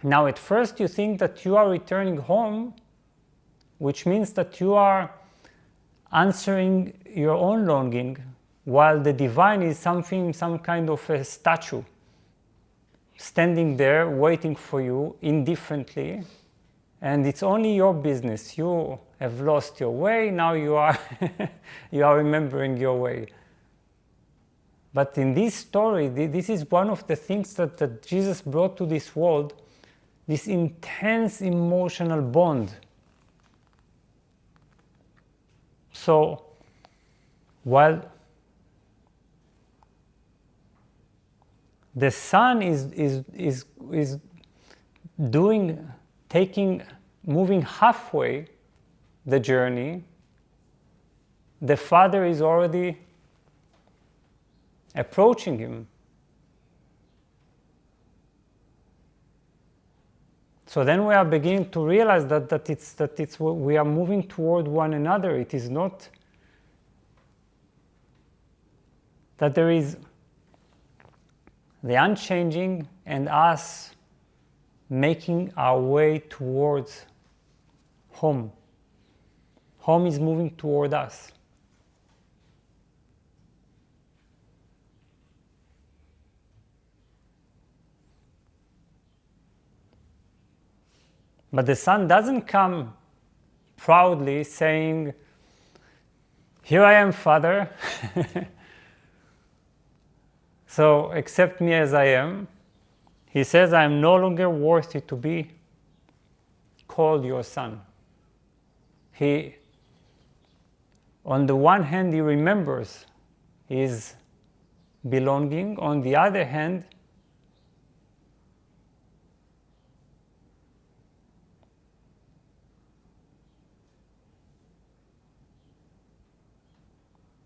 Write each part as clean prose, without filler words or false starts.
Now, at first you think that you are returning home, which means that you are answering your own longing, while the divine is some kind of a statue, standing there waiting for you indifferently, and it's only your business. You have lost your way, now you are you are remembering your way. But in this story, this is one of the things that Jesus brought to this world, this intense emotional bond. So, while the son is moving halfway the journey, the father is already approaching him. So then we are beginning to realize that we are moving toward one another. It is not that there is the unchanging and us making our way towards home. Home is moving toward us. But the son doesn't come proudly saying, "Here I am, Father, so accept me as I am." He says, "I am no longer worthy to be called your son." On the one hand, he remembers his belonging. On the other hand,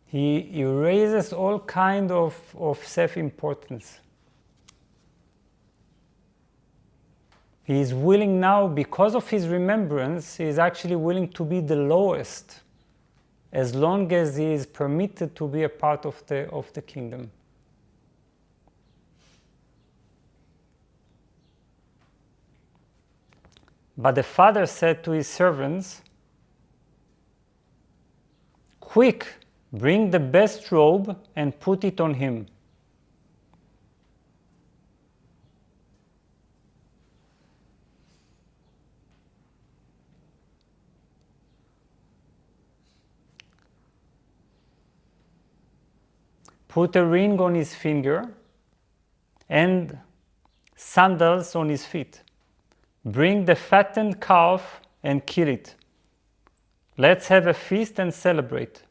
he erases all kind of self-importance. He is willing now, because of his remembrance, he is actually willing to be the lowest, as long as he is permitted to be a part of the kingdom. But the father said to his servants, "Quick, bring the best robe and put it on him." Put a ring on his finger and sandals on his feet. Bring the fattened calf and kill it. Let's have a feast and celebrate.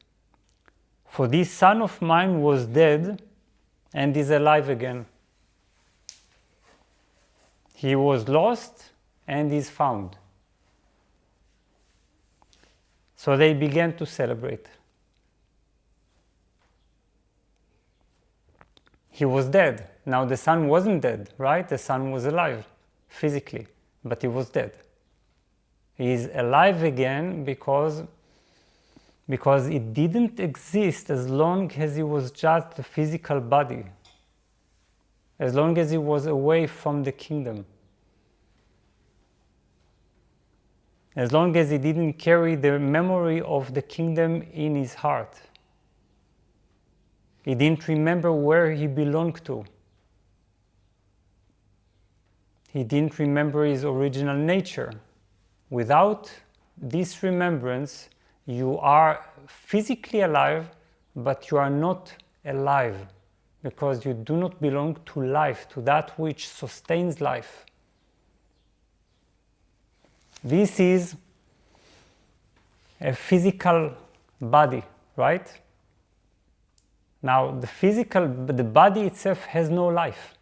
For this son of mine was dead and is alive again. He was lost and is found. So they began to celebrate. He was dead. Now the son wasn't dead, right? The son was alive physically, but he was dead. He is alive again because it didn't exist as long as he was just a physical body, as long as he was away from the kingdom, as long as he didn't carry the memory of the kingdom in his heart. He didn't remember where he belonged to. He didn't remember his original nature. Without this remembrance, you are physically alive, but you are not alive, because you do not belong to life, to that which sustains life. This is a physical body, right? Now, the body itself has no life.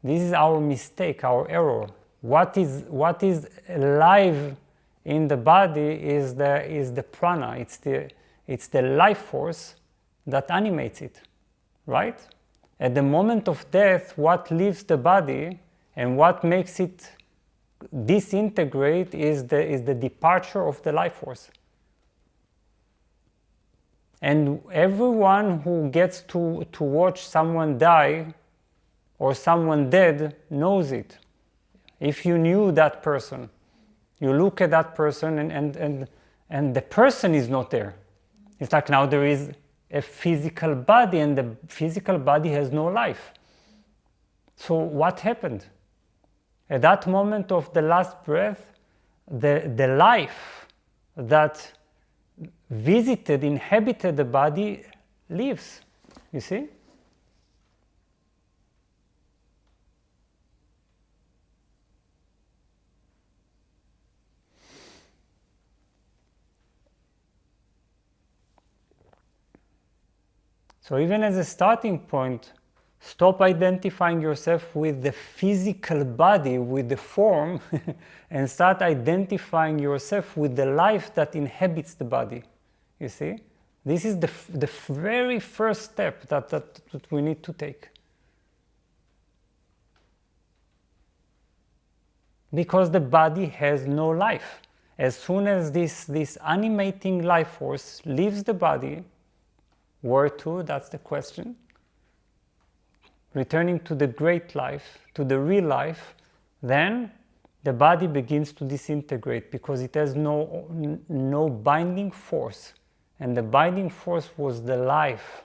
This is our mistake, our error. What is alive in the body is the prana. It's the life force that animates it, right? At the moment of death, what leaves the body and what makes it disintegrate is the departure of the life force. And everyone who gets to watch someone die or someone dead knows it. If you knew that person, you look at that person and the person is not there. It's like now there is a physical body and the physical body has no life. So what happened? At that moment of the last breath, the life that visited, inhabited the body leaves. You see? So even as a starting point, stop identifying yourself with the physical body, with the form, and start identifying yourself with the life that inhabits the body. You see? This is the very first step that we need to take. Because the body has no life. As soon as this animating life force leaves the body, where to? That's the question. Returning to the great life, to the real life, then the body begins to disintegrate because it has no binding force. And the binding force was the life,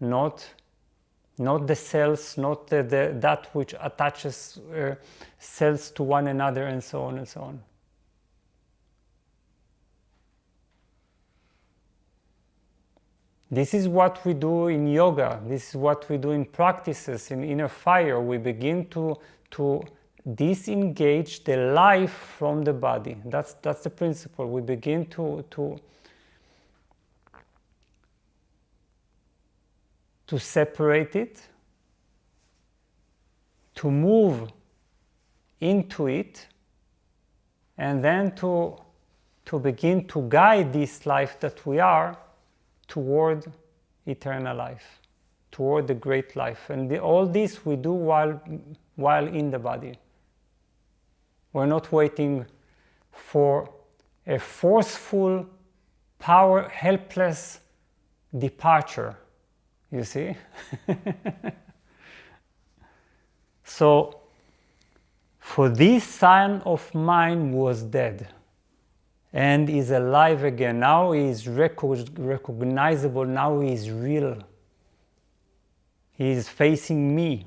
not the cells, not that which attaches cells to one another, and so on and so on. This is what we do in yoga. This is what we do in practices, in inner fire. We begin to disengage the life from the body. That's the principle. We begin to separate it, to move into it, and then to begin to guide this life that we are toward eternal life, toward the great life. And all this we do while in the body. We're not waiting for a forceful, helpless departure, you see? So, for this son of mine was dead and is alive again. Now he is recognizable, now he is real. He is facing me.